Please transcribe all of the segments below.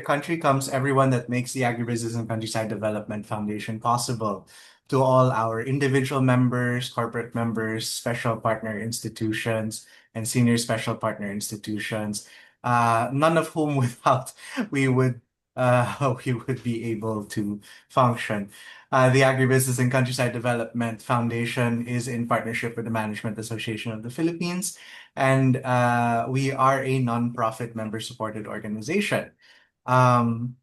country comes everyone that makes the Agribusiness and Countryside Development Foundation possible. To all our individual members, corporate members, special partner institutions, and senior special partner institutions, none of whom without we would we would be able to function. The Agribusiness and Countryside Development Foundation is in partnership with the Management Association of the Philippines, and we are a nonprofit member-supported organization. Um,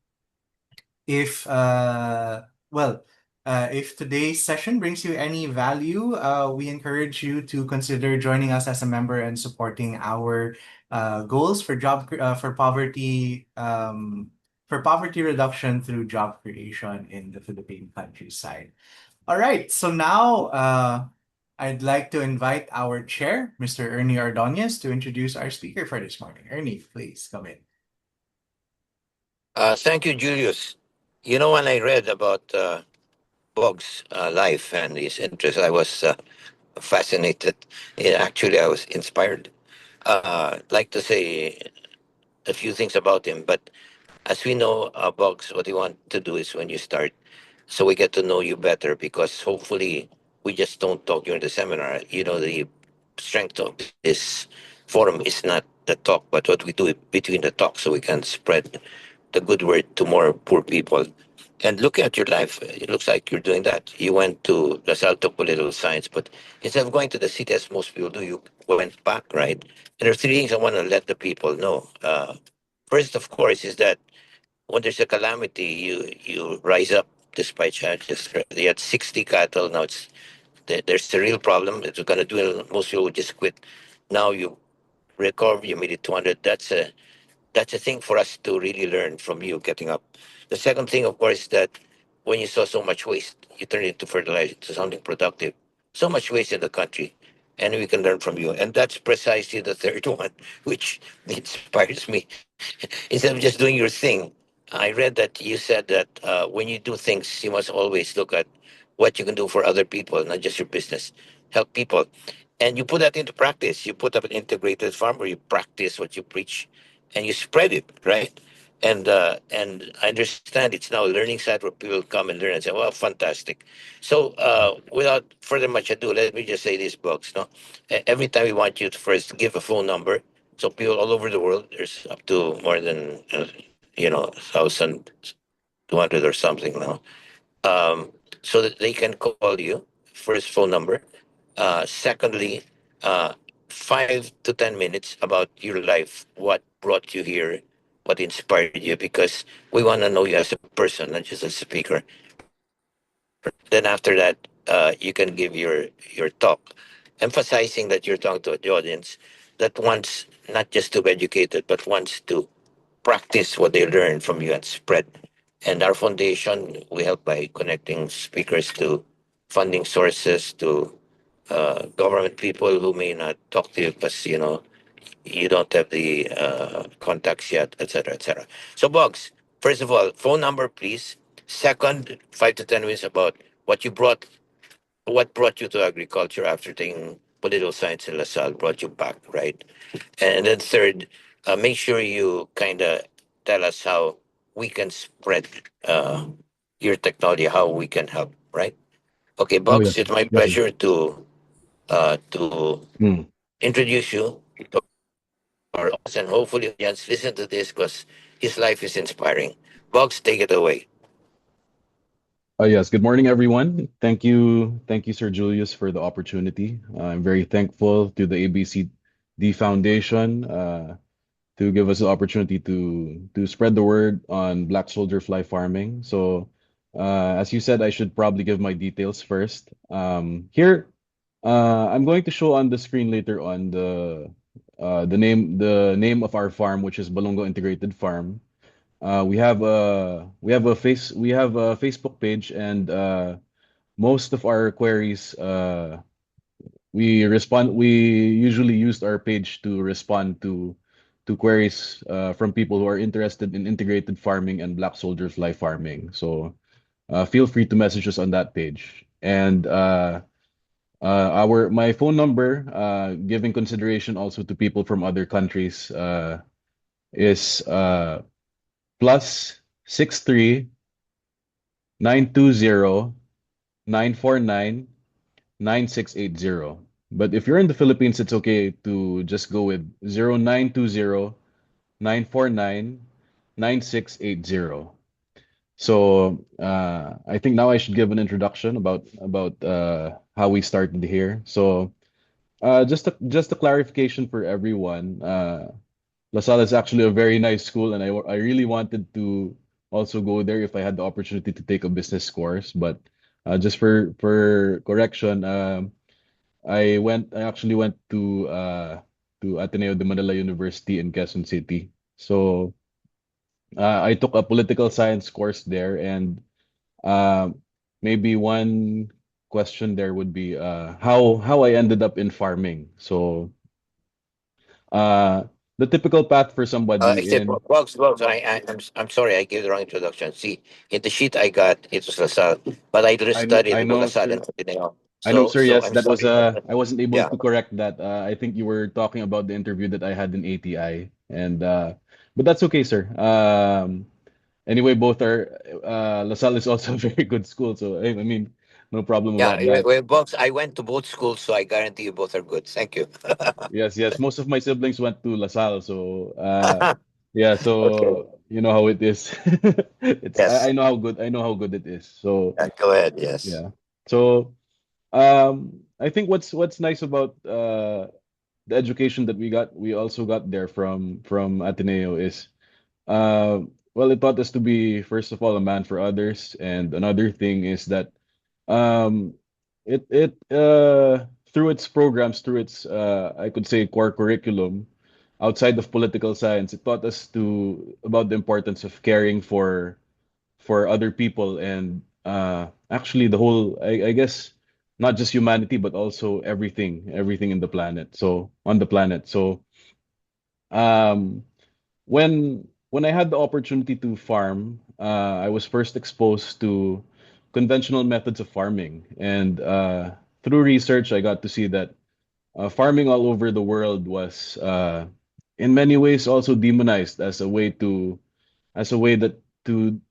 if well, if today's session brings you any value, we encourage you to consider joining us as a member and supporting our goals for for poverty reduction through job creation in the Philippine countryside. All right, so now I'd like to invite our chair, Mr. Ernie Ordonez, to introduce our speaker for this morning. Ernie, please come in. Thank you, Julius. When I read about Bog's life and his interests, I was fascinated. Actually, I was inspired. I'd like to say a few things about him, but as we know, Boggs, what you want to do is when you start, so we get to know you better because hopefully we just don't talk during the seminar. The strength of this forum is not the talk, but what we do between the talk so we can spread the good word to more poor people. And looking at your life, it looks like you're doing that. You went to LaSalle, took political science, but instead of going to the city as most people do, you went back, right? And there are three things I want to let the people know. First, of course, is that when there's a calamity, you rise up despite challenges. You had 60 cattle. Now there's a real problem. It's going to do. Most people would just quit. Now you recover. You made it 200. That's a thing for us to really learn from you getting up. The second thing, of course, is that when you saw so much waste, you turned it into fertilizer, to something productive. So much waste in the country, and we can learn from you. And that's precisely the third one, which inspires me. Instead of just doing your thing, I read that you said that when you do things, you must always look at what you can do for other people, not just your business. Help people. And you put that into practice. You put up an integrated farm where you practice what you preach and you spread it, right? And I understand it's now a learning site where people come and learn and say, "Well, fantastic." So, without further much ado, let me just say these books. No, every time we want you to first give a phone number, so people all over the world, there's up to more than 1,200 or something now, um, so that they can call you. First phone number. Secondly, uh, 5 to 10 minutes about your life, what brought you here, what inspired you, because we want to know you as a person, not just a speaker. Then after that, you can give your talk, emphasizing that you're talking to the audience that wants not just to be educated, but wants to practice what they learn from you and spread. And our foundation, we help by connecting speakers to funding sources, to government people who may not talk to you because you don't have the contacts yet, etc., etc. So, Bugs, first of all, phone number, please. Second, 5 to 10 minutes about what brought you to agriculture after taking political science in LaSalle, brought you back, right? And then third, make sure you kind of tell us how we can spread uh, your technology, how we can help, right? Okay, Oh Bugs, yes, it's my yes. pleasure to Mm. introduce you to our audience, and hopefully audience listen to this because his life is inspiring. Bugs, take it away. Yes. Good morning, everyone. Thank you, Sir Julius, for the opportunity. I'm very thankful to the ABCD Foundation to give us the opportunity to spread the word on black soldier fly farming. So, as you said, I should probably give my details first. Here, I'm going to show on the screen later on the name of our farm, which is Balongo Integrated Farm. We have a Facebook page, and most of our queries we usually used our page to respond to queries from people who are interested in integrated farming and black soldier fly farming. So feel free to message us on that page. And our my phone number, giving consideration also to people from other countries, is plus 63 920 949 9680. But if you're in the Philippines, it's okay to just go with 0920 949 9680. So I think now I should give an introduction about how we started here. So just a clarification for everyone. La Salle is actually a very nice school, and I really wanted to also go there if I had the opportunity to take a business course. But just for correction, I actually went to Ateneo de Manila University in Quezon City. So I took a political science course there, and uh, maybe one question there would be how I ended up in farming. So uh, the typical path for somebody Except in Bugs. I'm sorry, I gave the wrong introduction. See, in the sheet I got, it was LaSalle, but I didn't study I with know, LaSalle sir. and Ateneo. I know, So, sir. so Yes, I'm that was sorry. I wasn't able Yeah, to correct that. I think you were talking about the interview that I had in ATI, and but that's okay, sir. Anyway, both are LaSalle is also a very good school, so I mean, no problem yeah. about that. Bugs, I went to both schools, so I guarantee you both are good. Thank you. Yes, yes. Most of my siblings went to LaSalle, so yeah. Okay. So you know how it is. I Yes. know how good it is. So Go ahead. Yes. yeah. So I think what's nice about the education that we also got there from Ateneo is well, it taught us to be first of all a man for others, and another thing is that um, it through its programs, through its I could say core curriculum, outside of political science, it taught us to about the importance of caring for other people and actually the whole I guess not just humanity but also everything in the planet. So on the planet. So um when I had the opportunity to farm, I was first exposed to conventional methods of farming, and through research, I got to see that farming all over the world was, in many ways, also demonized as a way that to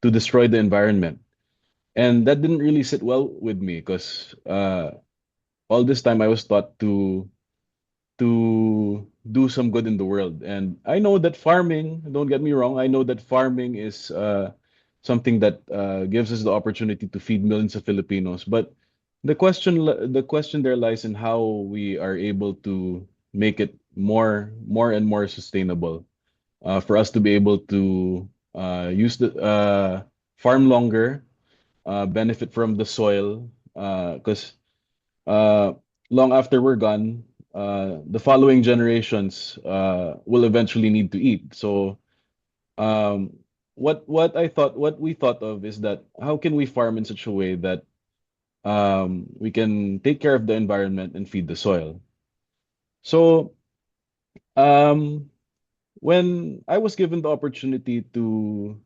destroy the environment, and that didn't really sit well with me because all this time I was taught to do some good in the world. And I know that farming, don't get me wrong, I know that farming is something that gives us the opportunity to feed millions of Filipinos. But the question there lies in how we are able to make it more and more sustainable for us to be able to use the farm longer, benefit from the soil, because uh, long after we're gone, the following generations will eventually need to eat. So, um, what we thought of is that how can we farm in such a way that we can take care of the environment and feed the soil. So, um, when I was given the opportunity to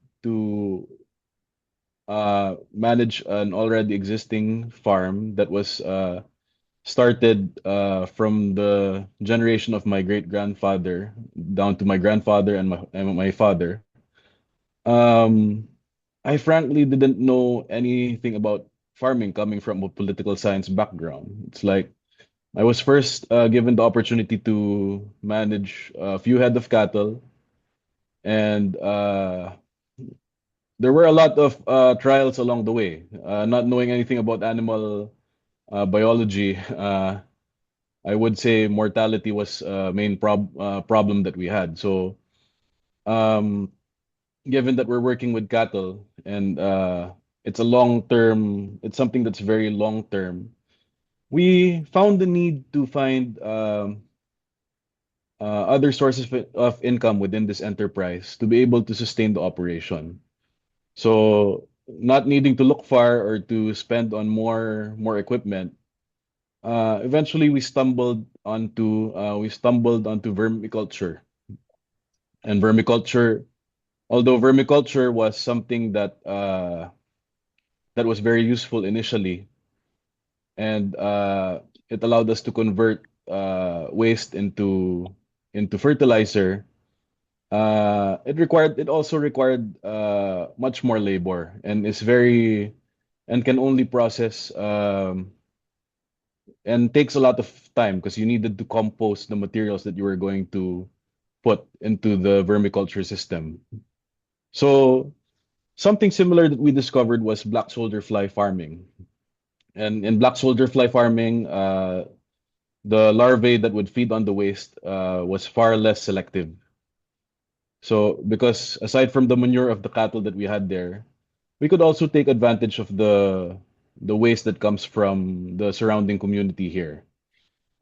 manage an already existing farm that was started from the generation of my great grandfather down to my grandfather and my father. Um, I frankly didn't know anything about farming coming from a political science background. It's like I was first given the opportunity to manage a few head of cattle, and there were a lot of trials along the way. Not knowing anything about animal biology, I would say mortality was a main problem that we had. So, um, given that we're working with cattle and it's a it's something that's very long term, we found the need to find other sources of income within this enterprise to be able to sustain the operation. So, not needing to look far or to spend on more equipment, eventually we stumbled onto vermiculture. And vermiculture, although vermiculture was something that was very useful initially, and it allowed us to convert waste into fertilizer. it also required much more labor, and is very and can only process and takes a lot of time because you needed to compost the materials that you were going to put into the vermiculture system. So something similar that we discovered was black soldier fly farming. And in black soldier fly farming, the larvae that would feed on the waste was far less selective. So because aside from the manure of the cattle that we had there, we could also take advantage of the waste that comes from the surrounding community here.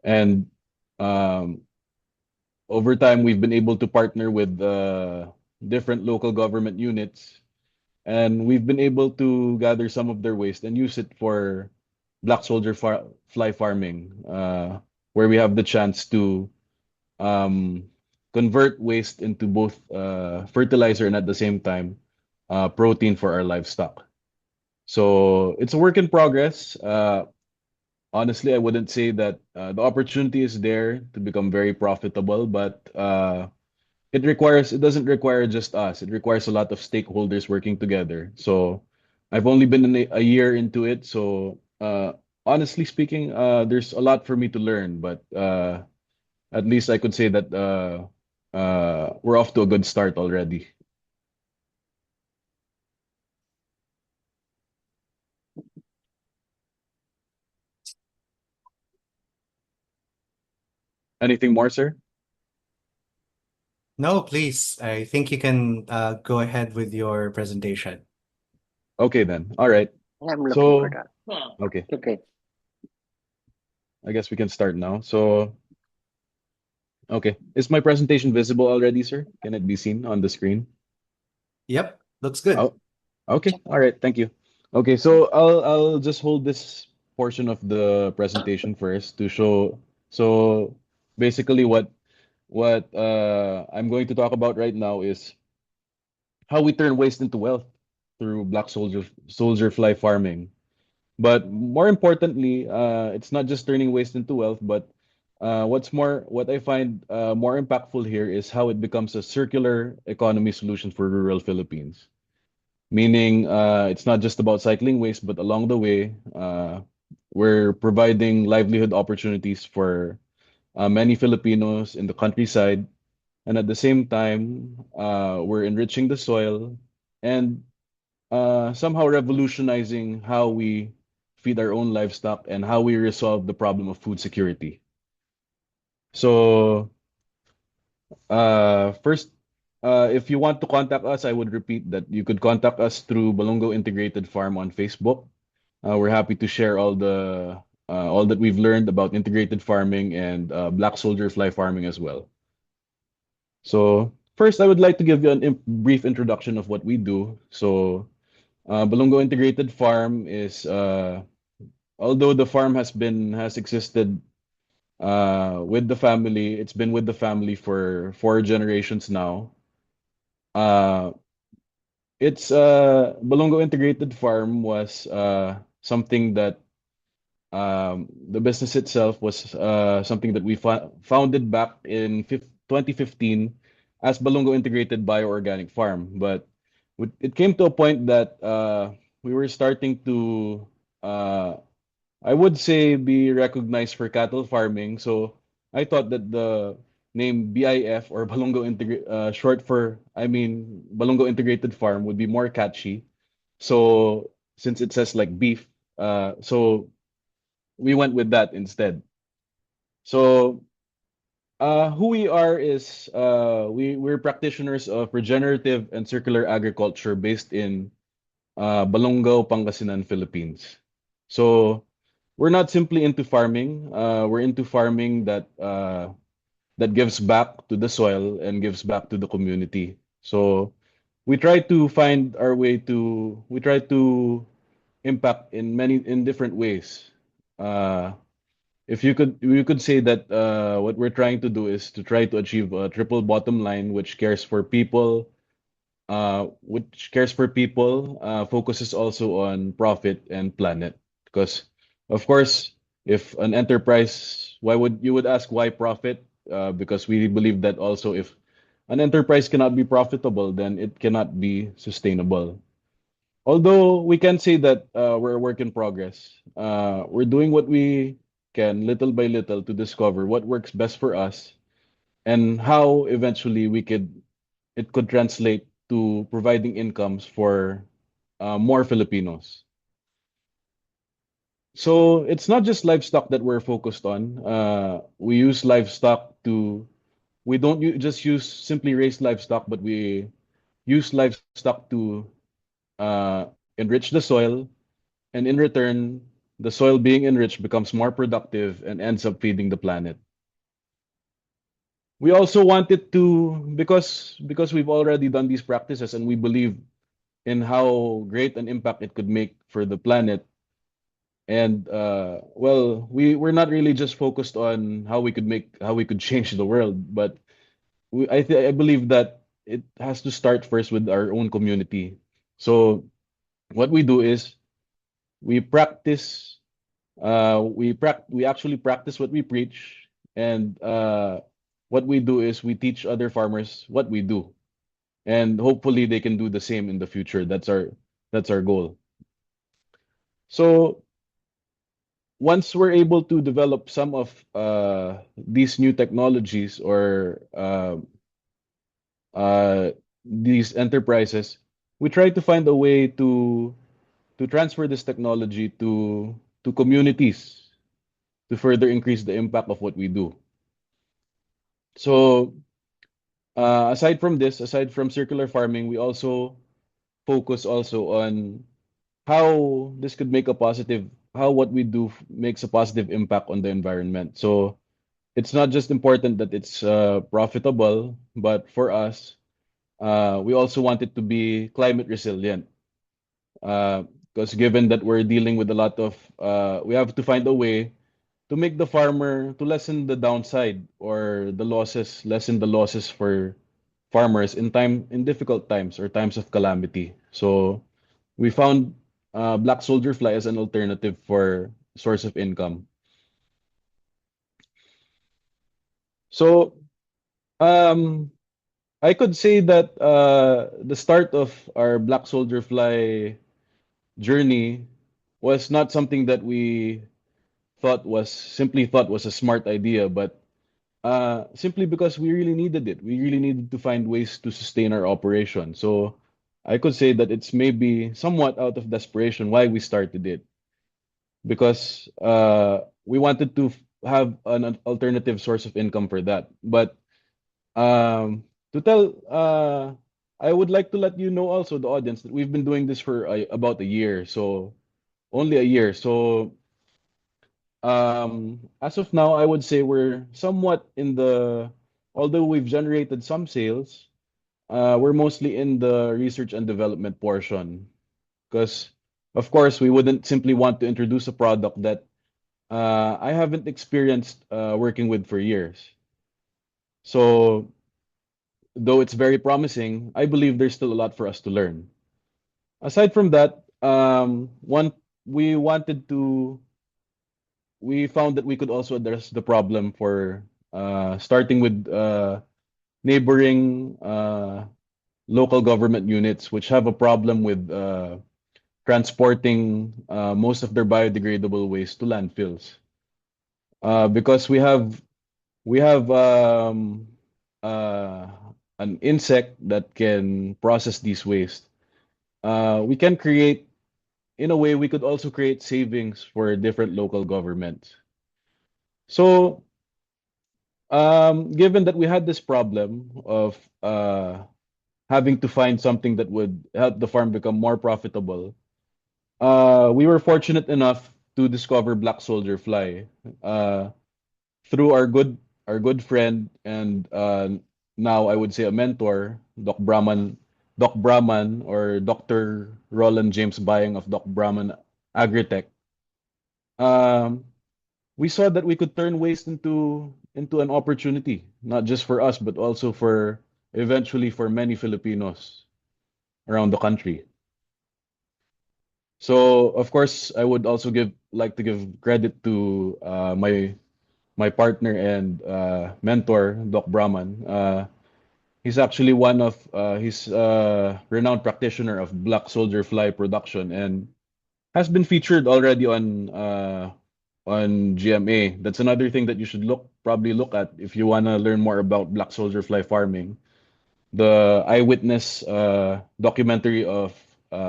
And um, over time, we've been able to partner with different local government units, and we've been able to gather some of their waste and use it for black soldier fly farming, where we have the chance to um, convert waste into both fertilizer and at the same time protein for our livestock. So it's a work in progress. Honestly, I wouldn't say that the opportunity is there to become very profitable, but it doesn't require just us. It requires a lot of stakeholders working together. So I've only been a year into it, so honestly speaking, there's a lot for me to learn, but at least I could say that we're off to a good start already. Anything more, sir? No, please. I think you can go ahead with your presentation. Okay then. All right. I'm looking for So, that. okay, Okay. I guess we can start now. So, okay, is my presentation visible already, sir? Can it be seen on the screen? Yep, looks good. Oh, okay. All right. Thank you. Okay, so I'll just hold this portion of the presentation first to show. So basically, what I'm going to talk about right now is how we turn waste into wealth through black soldier fly farming. But more importantly, it's not just turning waste into wealth, but what I find more impactful here is how it becomes a circular economy solution for rural Philippines. Meaning, it's not just about cycling waste, but along the way, we're providing livelihood opportunities for many Filipinos in the countryside. And at the same time, we're enriching the soil and somehow revolutionizing how we feed our own livestock and how we resolve the problem of food security. So, first, if you want to contact us, I would repeat that you could contact us through Balongo Integrated Farm on Facebook. We're happy to share all that we've learned about integrated farming and black soldier fly farming as well. So, first, I would like to give you a brief introduction of what we do. So, Balongo Integrated Farm is although the farm has existed with the family, it's been with the family for 4 generations now. Uh, it's Balongo Integrated Farm was something that the business itself was something that we founded back in 2015 as Balongo Integrated Bioorganic Farm. But it came to a point that we were starting to uh, I would say be recognized for cattle farming. So I thought that the name BIF or short for, I mean, Balongo Integrated Farm would be more catchy. So since it says like beef, so we went with that instead. So who we are is we're practitioners of regenerative and circular agriculture based in Balongo, Pangasinan, Philippines. So we're not simply into farming. We're into farming that gives back to the soil and gives back to the community. So we try to find our way to we try to impact in different ways. Uh, if you could say that what we're trying to do is to try to achieve a triple bottom line, which cares for people, focuses also on profit and planet. Because, of course, if an enterprise, why would you would ask why profit? Because we believe that also if an enterprise cannot be profitable, then it cannot be sustainable. Although we can say that we're a work in progress, we're doing what we can little by little to discover what works best for us and how eventually it could translate to providing incomes for more Filipinos. So it's not just livestock that we're focused on. We use livestock to we don't just use simply raised livestock, but we use livestock to enrich the soil, and in return, the soil being enriched becomes more productive and ends up feeding the planet. We also wanted to because we've already done these practices and we believe in how great an impact it could make for the planet. And well, we're not really just focused on how we could change the world, but I believe that it has to start first with our own community. So what we do is we practice we actually practice what we preach, and what we do is we teach other farmers what we do, and hopefully they can do the same in the future. That's our goal. So once we're able to develop some of these new technologies or these enterprises, we try to find a way to transfer this technology to communities to further increase the impact of what we do. So aside from circular farming, we also focus also on how this could make a positive, how what we do makes a positive impact on the environment. So it's not just important that it's profitable, but for us, we also want it to be climate resilient. Because given that we're dealing with a lot of, we have to find a way to make the farmer to lessen the downside or lessen the losses for farmers in difficult times or times of calamity. So we found black soldier fly as an alternative for source of income. So um, I could say that the start of our black soldier fly journey was not something that we thought was a smart idea, but simply because we really needed it. We really needed to find ways to sustain our operation. So I could say that it's maybe somewhat out of desperation why we started it, because we wanted to have an alternative source of income for that. But to tell, I would like to let you know also the audience that we've been doing this for about a year, so only a year. So as of now, I would say we're somewhat although we've generated some sales, we're mostly in the research and development portion. Because, of course, we wouldn't simply want to introduce a product that I haven't experienced working with for years. So, though it's very promising, I believe there's still a lot for us to learn. Aside from that, one we wanted to we found that we could also address the problem for starting with neighboring local government units which have a problem with transporting most of their biodegradable waste to landfills. Because we have uh, an insect that can process these waste. We can create, in a way, we could also create savings for different local governments. So, given that we had this problem of having to find something that would help the farm become more profitable, we were fortunate enough to discover Black Soldier Fly uh, through our good friend and now I would say a mentor, Doc Brahman or Dr. Roland James Bayang of Doc Brahman Agritech. Um, we saw that we could turn waste into an opportunity, not just for us, but also for eventually for many Filipinos around the country. So of course, I would also give like to give credit to my partner and mentor, Doc Brahman. He's actually one of he's a renowned practitioner of black soldier fly production and has been featured already on GMA. That's another thing that you should probably look at if you want to learn more about black soldier fly farming. The eyewitness documentary of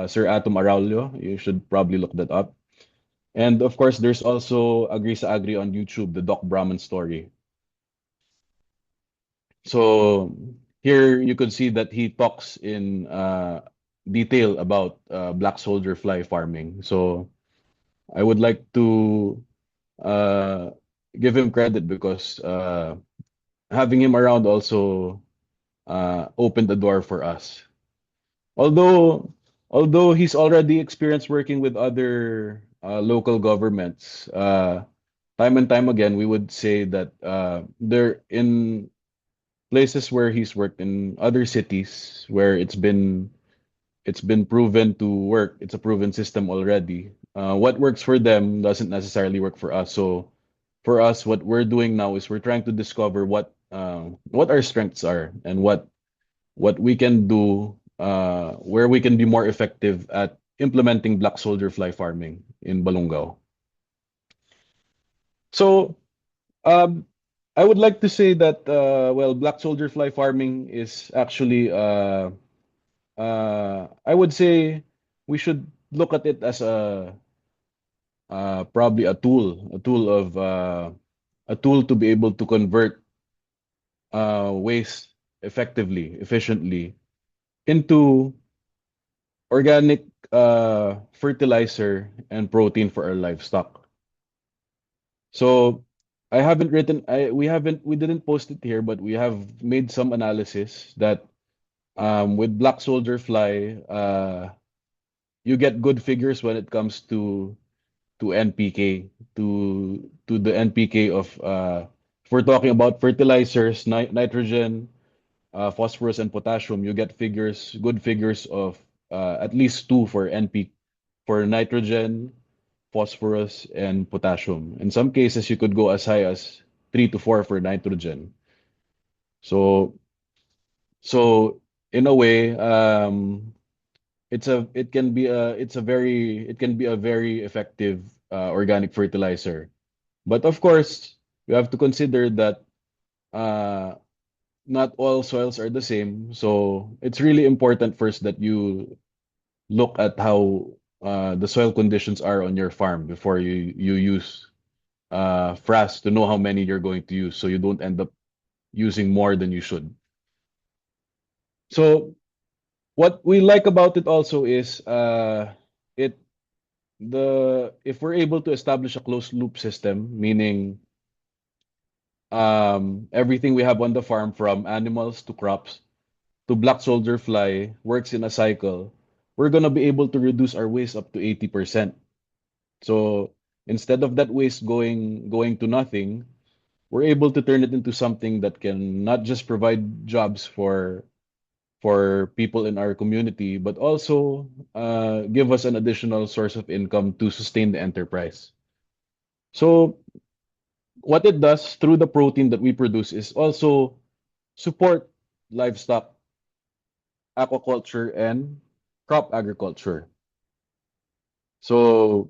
Sir Atom Araulio. You should probably look that up. And of course, there's also Agri sa Agri on YouTube, the Doc Brahman story. So here you could see that he talks in detail about black soldier fly farming. So I would like to uh, give him credit because having him around also opened the door for us. Although although he's already experienced working with other local governments, time and time again, we would say that there in places where he's worked in other cities where it's been proven to work. It's a proven system already. What works for them doesn't necessarily work for us. So for us, what we're doing now is we're trying to discover what our strengths are and what we can do, where we can be more effective at implementing black soldier fly farming in Balungao. So um, I would like to say that well, black soldier fly farming is actually I would say we should look at it as probably a tool to be able to convert waste effectively, efficiently into organic fertilizer and protein for our livestock. So I haven't written I we didn't post it here, but we have made some analysis that with black soldier fly, you get good figures when it comes to NPK, to the NPK of if we're talking about fertilizers, nitrogen, phosphorus, and potassium, you get good figures of at least two for for nitrogen, phosphorus, and potassium. In some cases, you could go as high as 3 to 4 for nitrogen. So, so in a way, it can be a very effective organic fertilizer. But of course, we have to consider that uh, not all soils are the same. So it's really important first that you look at how the soil conditions are on your farm before you use frass to know how many you're going to use, so you don't end up using more than you should. So what we like about it also is it the if we're able to establish a closed loop system, meaning everything we have on the farm from animals to crops to black soldier fly works in a cycle, we're gonna be able to reduce our waste up to 80%. So instead of that waste going to nothing, we're able to turn it into something that can not just provide jobs for people in our community, but also give us an additional source of income to sustain the enterprise. So what it does through the protein that we produce is also support livestock, aquaculture, and crop agriculture. So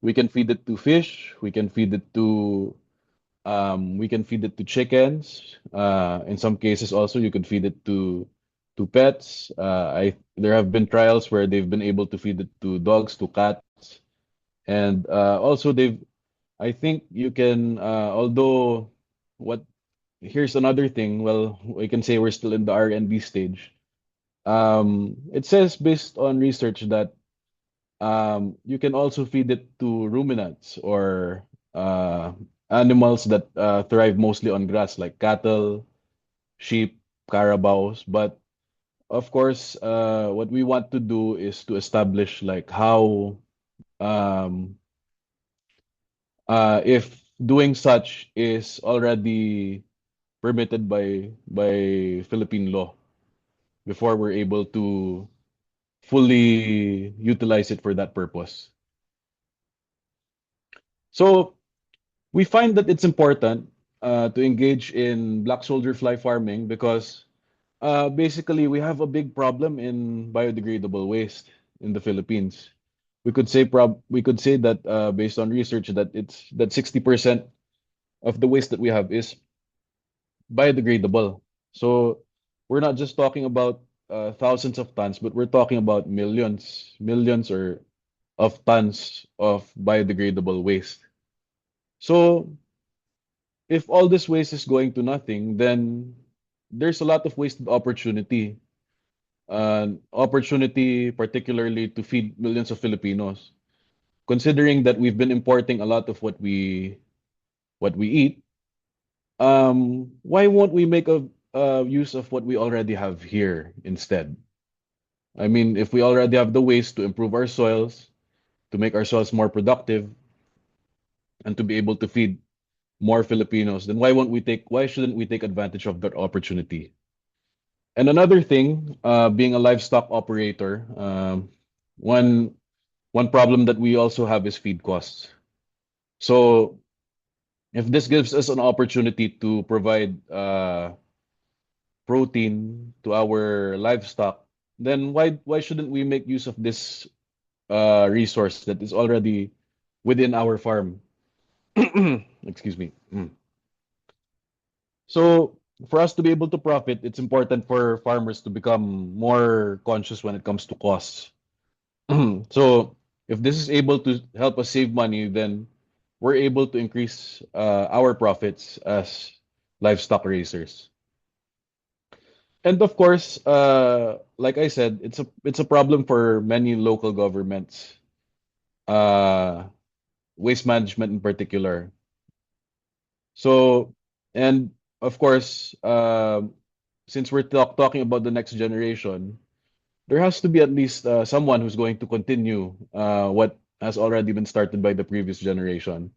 we can feed it to fish, we can feed it to chickens. In some cases also you could feed it to pets. I There have been trials where they've been able to feed it to dogs, to cats, and also they've I think you can although what here's another thing. Well, we can say we're still in the R&D stage. It says based on research that you can also feed it to ruminants or animals that thrive mostly on grass, like cattle, sheep, carabaos. But of course, what we want to do is to establish like how um, if doing such is already permitted by Philippine law before we're able to fully utilize it for that purpose. So we find that it's important to engage in black soldier fly farming because Basically, we have a big problem in biodegradable waste in the Philippines. We could say that based on research that 60% of the waste that we have is biodegradable. So we're not just talking about thousands of tons, but we're talking about millions or of tons of biodegradable waste. So if all this waste is going to nothing, then there's a lot of wasted opportunity. Opportunity particularly to feed millions of Filipinos. Considering that we've been importing a lot of what we eat, why won't we make a use of what we already have here instead? I mean, if we already have the ways to improve our soils, to make our soils more productive, and to be able to feed more Filipinos, then why shouldn't we take advantage of that opportunity? And another thing, being a livestock operator, one one problem that we also have is feed costs. So if this gives us an opportunity to provide protein to our livestock, then why shouldn't we make use of this resource that is already within our farm? Excuse me. So for us to be able to profit, it's important for farmers to become more conscious when it comes to costs. So if this is able to help us save money, then we're able to increase our profits as livestock raisers. And of course, like I said, it's a problem for many local governments, uh, waste management in particular. So, and of course, since we're talking about the next generation, there has to be at least someone who's going to continue what has already been started by the previous generation.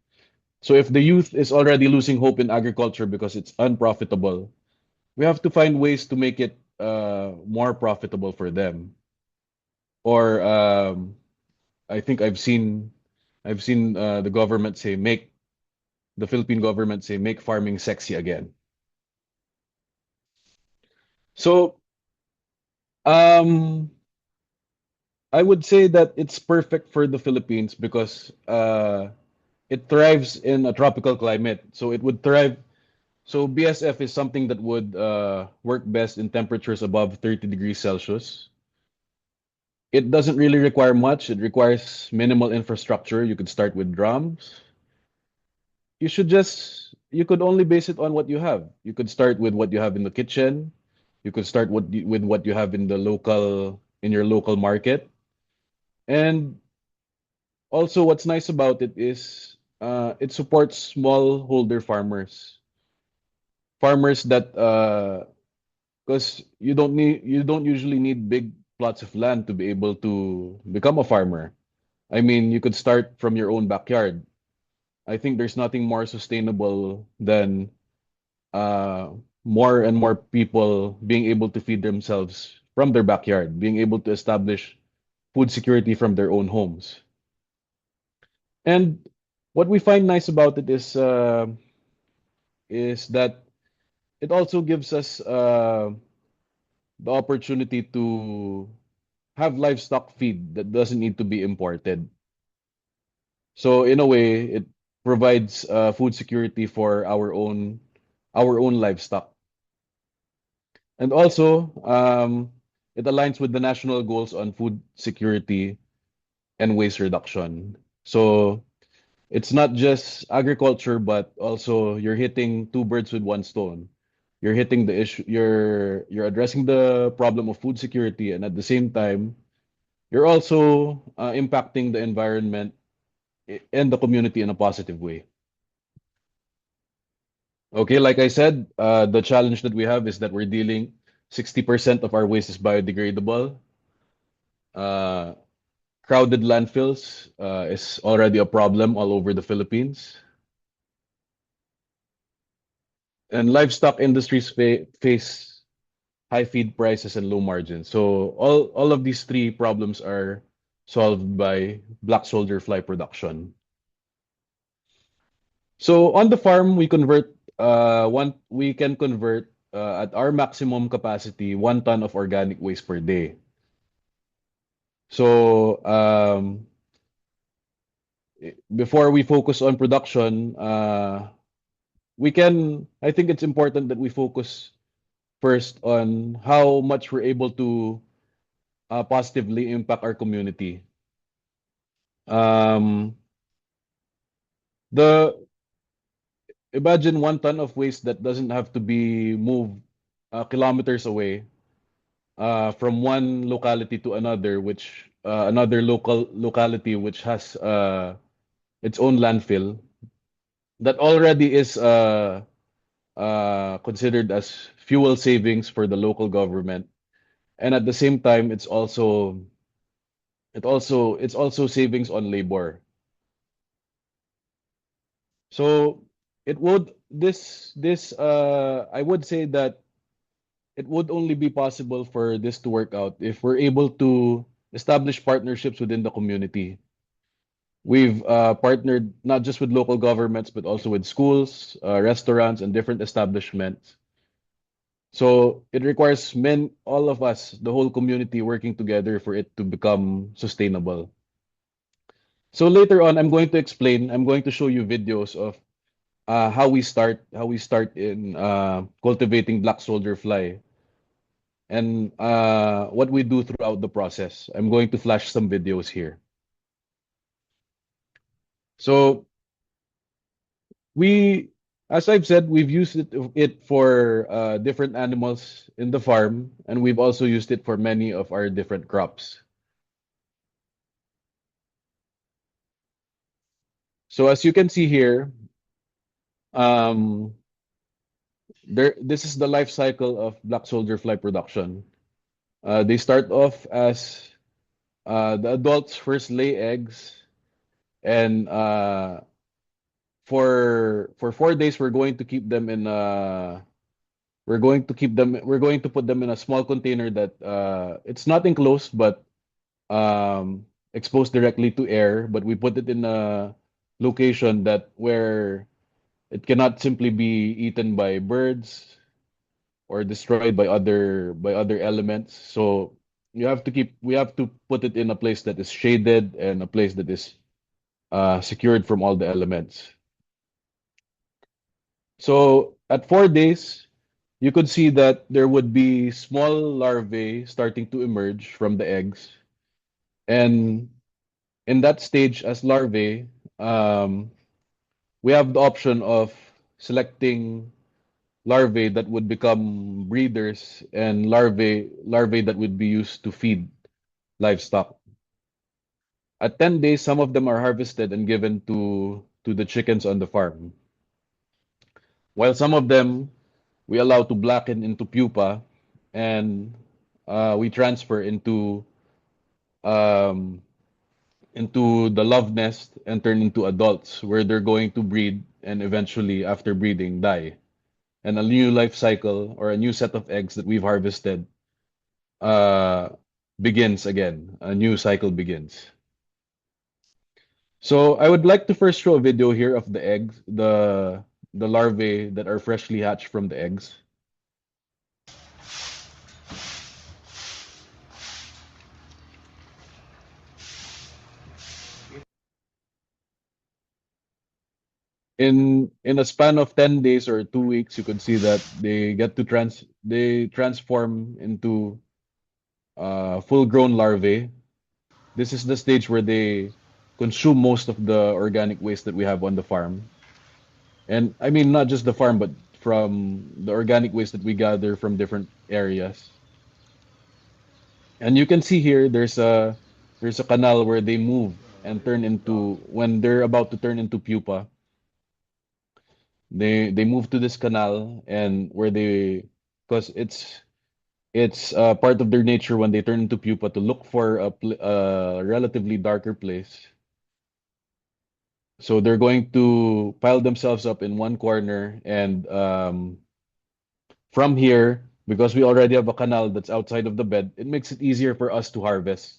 So if the youth is already losing hope in agriculture because it's unprofitable, we have to find ways to make it more profitable for them. Or I think I've seen the Philippine government say make farming sexy again. So um I would say that it's perfect for the Philippines because it thrives in a tropical climate. So it would thrive. So BSF is something that would work best in temperatures above 30 degrees Celsius. It doesn't really require much. It requires minimal infrastructure. You could start with drums. You could only base it on what you have. You could start with what you have in the kitchen. You could start with what you have in your local market. And also, what's nice about it is it supports smallholder farmers that because you don't usually need big plots of land to be able to become a farmer. I mean, you could start from your own backyard. I think there's nothing more sustainable than uh, more and more people being able to feed themselves from their backyard, being able to establish food security from their own homes. And what we find nice about it is that it also gives us the opportunity to have livestock feed that doesn't need to be imported. So in a way, it provides food security for our own livestock. And also, it aligns with the national goals on food security and waste reduction. So it's not just agriculture, but also you're hitting two birds with one stone. You're hitting the issue, you're addressing the problem of food security, and at the same time, you're also impacting the environment and the community in a positive way. Okay, like I said, the challenge that we have is that we're dealing 60% of our waste is biodegradable. Uh, Crowded landfills is already a problem all over the Philippines. And livestock industries face high feed prices and low margins. So all of these three problems are solved by black soldier fly production. So on the farm, we can convert at our maximum capacity, 1 ton of organic waste per day. So before we focus on production, I think it's important that we focus first on how much we're able to positively impact our community. Um, the Imagine 1 ton of waste that doesn't have to be moved kilometers away from one locality to another, which another local locality which has its own landfill that already is considered as fuel savings for the local government, and at the same time, it's also savings on labor. So it would this I would say that it would only be possible for this to work out if we're able to establish partnerships within the community. We've partnered not just with local governments, but also with schools, restaurants, and different establishments. So it requires all of us, the whole community, working together for it to become sustainable. So later on, I'm going to show you videos of how we start in cultivating black soldier fly and what we do throughout the process. I'm going to flash some videos here. So we, as I've said, we've used it for different animals in the farm, and we've also used it for many of our different crops. So as you can see here, um, this is the life cycle of black soldier fly production. They start off as the adults first lay eggs, and for 4 days we're going to put them in a small container that it's not enclosed but exposed directly to air, but we put it in a location that where it cannot simply be eaten by birds or destroyed by other elements. So we have to put it in a place that is shaded and a place that is secured from all the elements. So at 4 days, you could see that there would be small larvae starting to emerge from the eggs. And in that stage, as larvae, um, we have the option of selecting larvae that would become breeders and larvae that would be used to feed livestock. At 10 days, some of them are harvested and given to the chickens on the farm, while some of them we allow to blacken into pupa, and we transfer um, into the love nest and turn into adults where they're going to breed and eventually, after breeding, die. And a new life cycle or a new set of eggs that we've harvested uh, begins again. A new cycle begins. So I would like to first show a video here of the eggs, the larvae that are freshly hatched from the eggs. In a span of 10 days or 2 weeks, you could see that they transform into full grown larvae. This is the stage where they consume most of the organic waste that we have on the farm. And I mean, not just the farm, but from the organic waste that we gather from different areas. And you can see here there's a canal where they move and turn into when they're about to turn into pupa. They move to this canal and where they because it's part of their nature when they turn into pupa to look for a relatively darker place. So they're going to pile themselves up in one corner, and from here, because we already have a canal that's outside of the bed, it makes it easier for us to harvest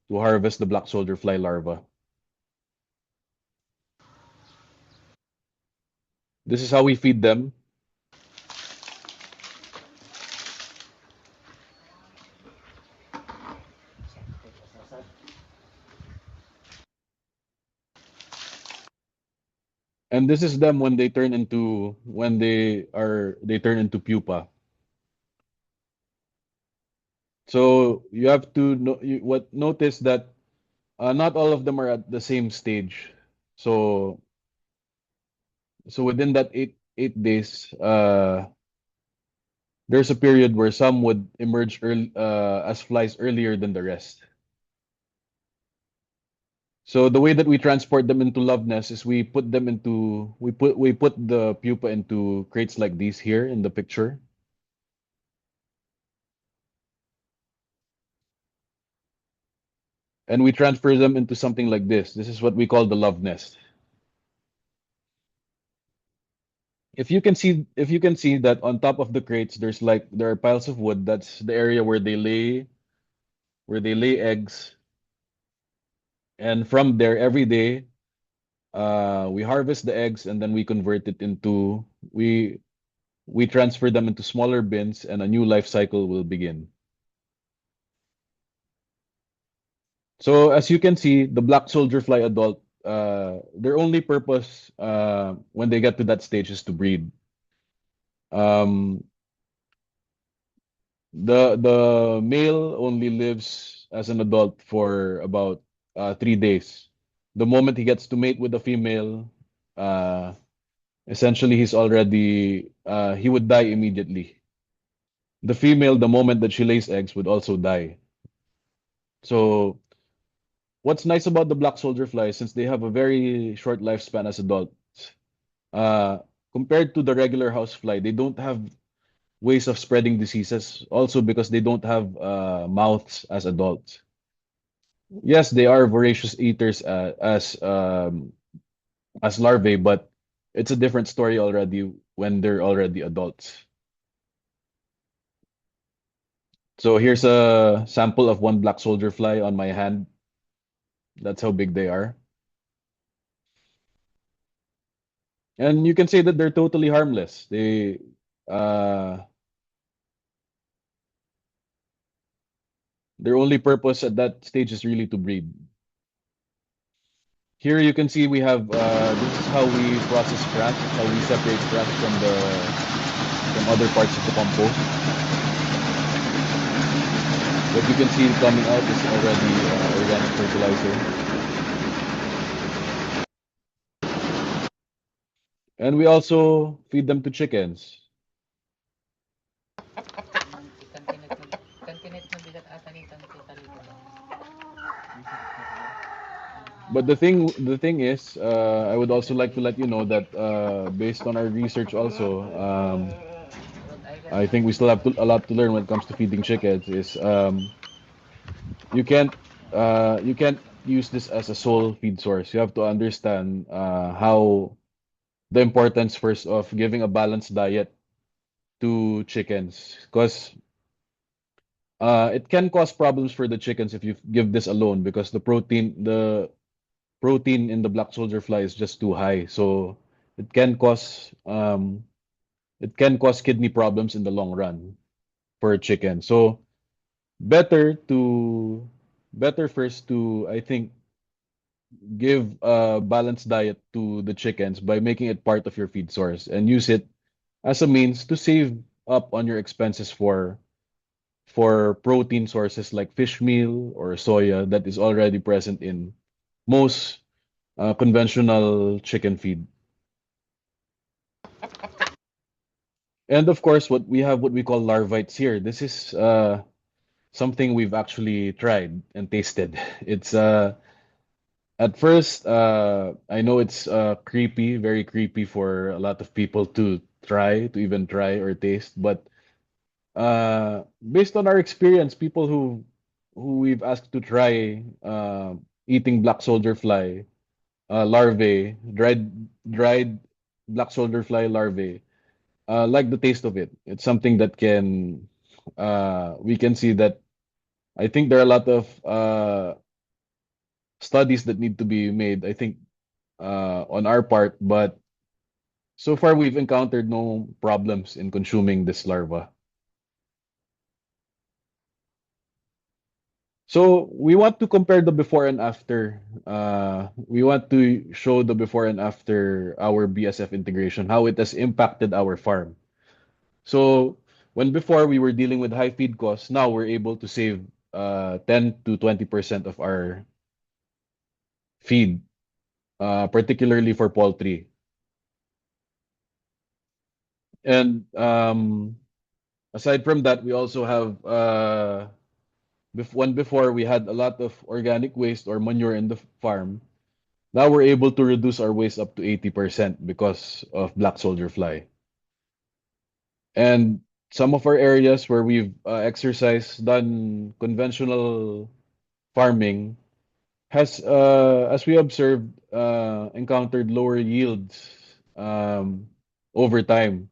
the black soldier fly larva. This is how we feed them. And this is them when they turn into they turn into pupa. So you have to notice that not all of them are at the same stage. So within that eight days, there's a period where some would emerge as flies earlier than the rest. So the way that we transport them into love nests is we put the pupa into crates like these here in the picture. And we transfer them into something like this. This is what we call the love nest. If you can see that on top of the crates there are piles of wood. That's the area where they lay eggs. And from there every day we harvest the eggs and then we convert it into we transfer them into smaller bins and a new life cycle will begin. So as you can see, the black soldier fly adult, their only purpose when they get to that stage is to breed. Um, the male only lives as an adult for about 3 days. The moment he gets to mate with the female, uh, essentially he would die immediately. The female, the moment that she lays eggs, would also die. So what's nice about the black soldier flies, since they have a very short lifespan as adults, uh, compared to the regular housefly, they don't have ways of spreading diseases. Also because they don't have mouths as adults. Yes, they are voracious eaters as larvae, but it's a different story already when they're already adults. So here's a sample of one black soldier fly on my hand. That's how big they are. And you can say that they're totally harmless. Uh, their only purpose at that stage is really to breed. Here you can see we have this is how we process scratch, how we separate scratch from other parts of the compost. What you can see coming out is already organic fertilizer. And we also feed them to chickens. But the thing is, I would also like to let you know that based on our research also, I think we still have a lot to learn when it comes to feeding chickens. You can't you can't use this as a sole feed source. You have to understand how the importance first of giving a balanced diet to chickens, because it can cause problems for the chickens if you give this alone, because the protein in the black soldier fly is just too high. So it can cause um, it can cause kidney problems in the long run for a chicken. So better to better first to, I think, give a balanced diet to the chickens by making it part of your feed source and use it as a means to save up on your expenses for protein sources like fish meal or soya that is already present in most conventional chicken feed. And of course, what we call larvites here. This is something we've actually tried and tasted. It's at first I know it's creepy, very creepy for a lot of people to even try or taste, but based on our experience, people who we've asked to try eating black soldier fly larvae, dried black soldier fly larvae, like the taste of it. It's something that we can see that I think there are a lot of studies that need to be made, I think, on our part, but so far we've encountered no problems in consuming this larva. So we want to compare the before and after. We want to show the before and after our BSF integration, how it has impacted our farm. So when before we were dealing with high feed costs, now we're able to save 10 to 20% of our feed, particularly for poultry. And aside from that, we also have when before we had a lot of organic waste or manure in the farm. Now we're able to reduce our waste up to 80% because of black soldier fly. And some of our areas where we've done conventional farming has, as we observed, encountered lower yields over time.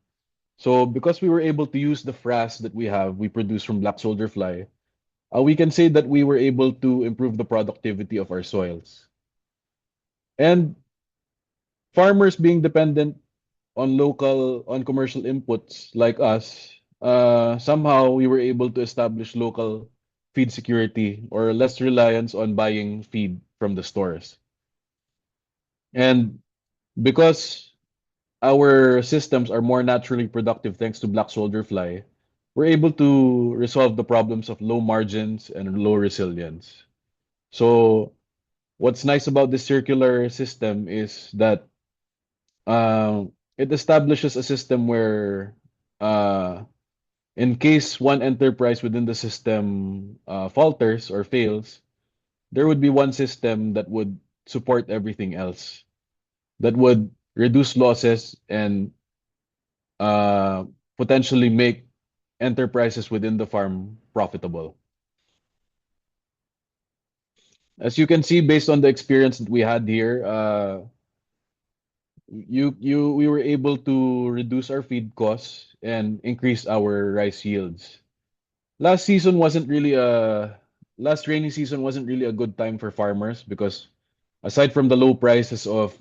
So because we were able to use the frass that we produce from black soldier fly, we can say that we were able to improve the productivity of our soils. And farmers being dependent on commercial inputs like us, somehow we were able to establish local feed security or less reliance on buying feed from the stores. And because our systems are more naturally productive thanks to black soldier fly, we're able to resolve the problems of low margins and low resilience. So what's nice about this circular system is that it establishes a system where uh, in case one enterprise within the system falters or fails, there would be one system that would support everything else, that would reduce losses and uh, potentially make enterprises within the farm profitable. As you can see, based on the experience that we had here, we were able to reduce our feed costs and increase our rice yields. Last season wasn't really a last rainy season wasn't really a good time for farmers because aside from the low prices of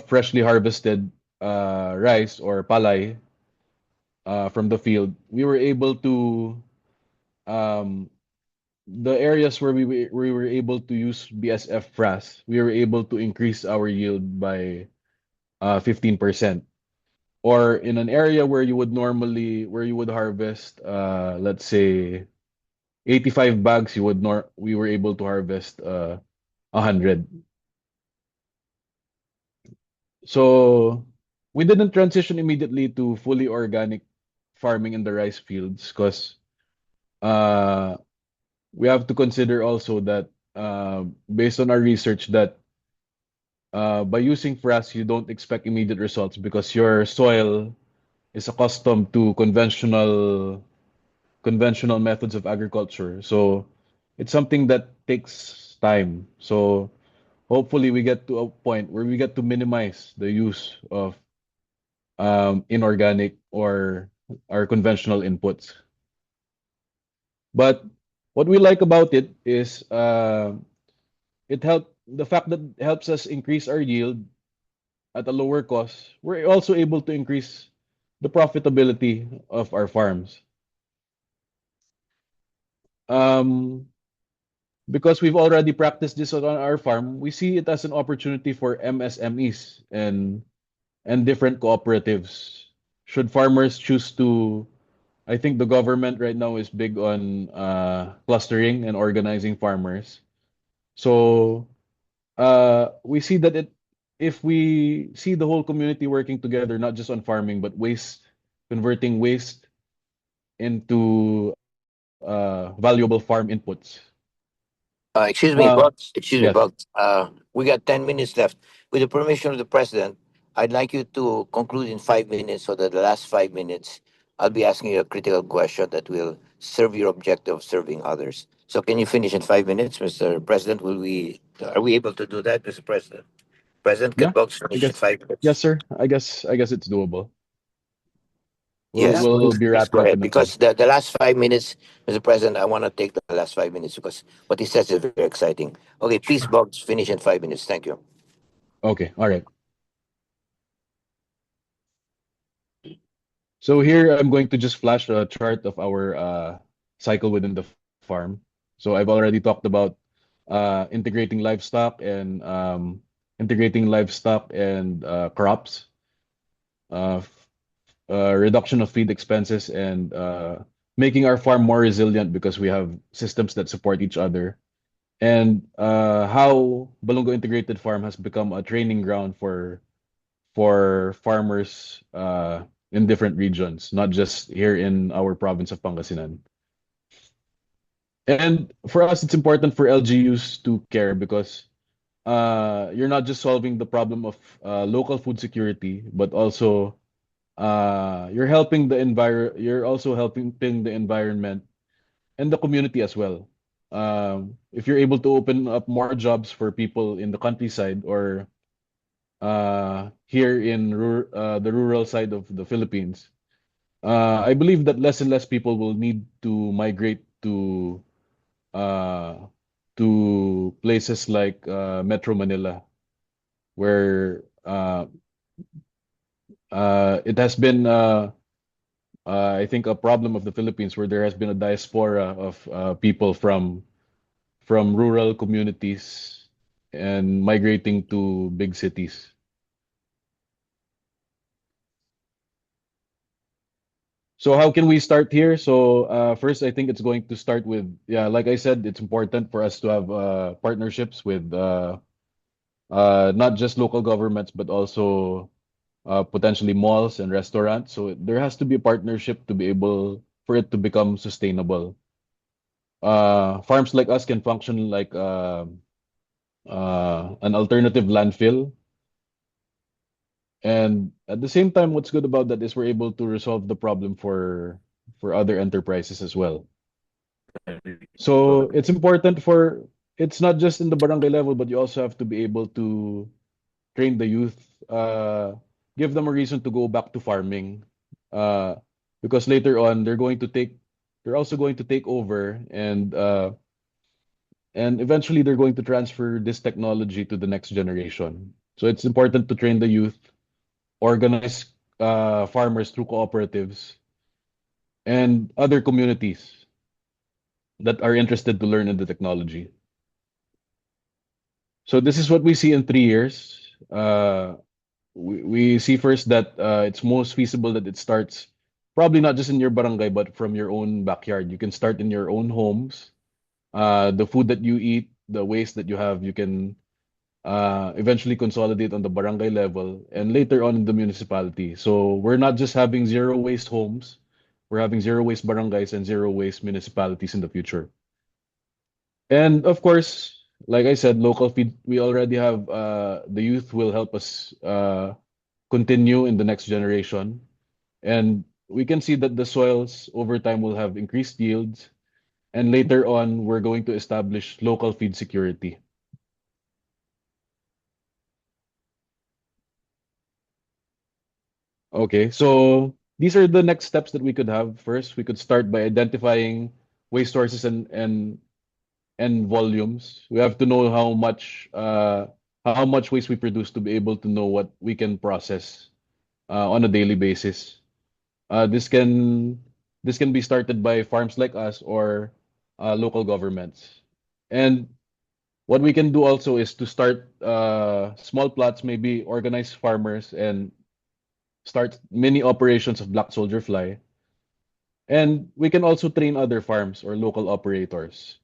freshly harvested rice or palay from the field, we were able to um, the areas where we were able to use BSF frass, we were able to increase our yield by 15%. Or in an area where you would harvest let's say 85 bags, we were able to harvest 100. So we didn't transition immediately to fully organic farming in the rice fields because uh, we have to consider also that based on our research that by using frass, you don't expect immediate results because your soil is accustomed to conventional methods of agriculture. So it's something that takes time. So hopefully we get to a point where we get to minimize the use of inorganic or our conventional inputs. But what we like about it is the fact that it helps us increase our yield at a lower cost. We're also able to increase the profitability of our farms. Um, because we've already practiced this on our farm, we see it as an opportunity for MSMEs and different cooperatives. Should farmers choose to, I think the government right now is big on clustering and organizing farmers. So we see that if we see the whole community working together, not just on farming, but converting waste into valuable farm inputs. Excuse me, Uh, Bugs. Excuse me, yes. Bugs. We got 10 minutes left. With the permission of the president, I'd like you to conclude in 5 minutes so that the last 5 minutes, I'll be asking you a critical question that will serve your objective of serving others. So can you finish in 5 minutes, Mr. President? Are we able to do that, Mr. President? President, can Yeah, Bugs I finish in guess. 5 minutes? Yes, sir. I guess it's doable. Yes, We'll be please wrapped go up ahead. in a few. Because the last 5 minutes, Mr. President, I want to take the last 5 minutes because what he says is very exciting. Okay, please, Sure. Bugs, finish in 5 minutes. Thank you. Okay. All right. So here I'm going to just flash a chart of our cycle within the farm. farm. So I've already talked about integrating livestock and crops, uh, reduction of feed expenses, and making our farm more resilient because we have systems that support each other. And how Balongo Integrated Farm has become a training ground for farmers in different regions, not just here in our province of Pangasinan. And for us, it's important for LGUs to care because you're not just solving the problem of local food security, but also you're also helping the environment and the community as well. If you're able to open up more jobs for people in the countryside or here in the rural side of the Philippines, I believe that less and less people will need to migrate uh, to places like Metro Manila, where it has been, I think, a problem of the Philippines, where there has been a diaspora of people from rural communities and migrating to big cities. So how can we start here? So first, I think it's going to start with, yeah, like I said, it's important for us to have partnerships with not just local governments, but also potentially malls and restaurants. So there has to be a partnership to be able for it to become sustainable. Farms like us can function like an alternative landfill. And at the same time, what's good about that is we're able to resolve the problem for other enterprises as well. So it's not just in the barangay level, but you also have to be able to train the youth, give them a reason to go back to farming, uh, because later on they're also going to take over, and eventually they're going to transfer this technology to the next generation. So it's important to train the youth, organize farmers through cooperatives and other communities that are interested to learn in the technology. So this is what we see in 3 years. We see first that it's most feasible that it starts probably not just in your barangay, but from your own backyard. You can start in your own homes. The food that you eat, the waste that you have, you can eventually consolidate on the barangay level and later on in the municipality. So we're not just having zero waste homes, we're having zero waste barangays and zero waste municipalities in the future. And of course, like I said, local feed, we already have the youth will help us continue in the next generation. And we can see that the soils over time will have increased yields. And later on, we're going to establish local feed security. Okay, so these are the next steps that we could have. First, we could start by identifying waste sources and volumes. We have to know how much waste we produce to be able to know what we can process on a daily basis. Uh, this can this can be started by farms like us or local governments. And what we can do also is to start small plots, maybe organize farmers and start mini operations of black soldier fly. And we can also train other farms or local operators.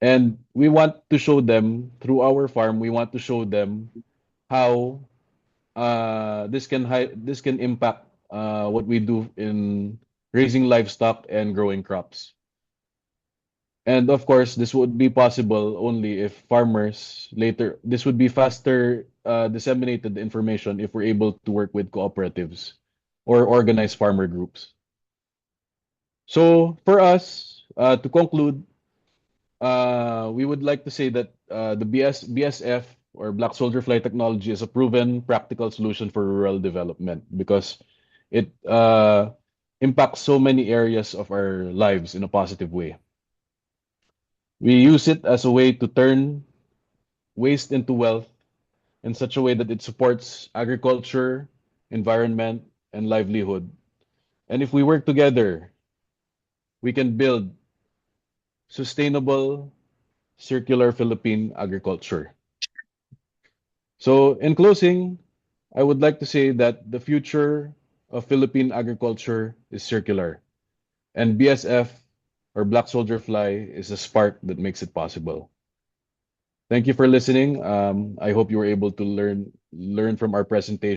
And we want to show them through our farm, we want to show them how this can impact what we do in raising livestock and growing crops. And of course, this would be possible only if farmers later, this would be faster disseminated information if we're able to work with cooperatives or organized farmer groups. So for us, to conclude, we would like to say that the BSF or Black Soldier Fly technology is a proven practical solution for rural development because it impacts so many areas of our lives in a positive way. We use it as a way to turn waste into wealth in such a way that it supports agriculture, environment, and livelihood. And if we work together, we can build sustainable, circular Philippine agriculture. So, in closing, I would like to say that the future of Philippine agriculture is circular, and BSF or Black Soldier Fly is a spark that makes it possible. Thank you for listening. I hope you were able to learn from our presentation.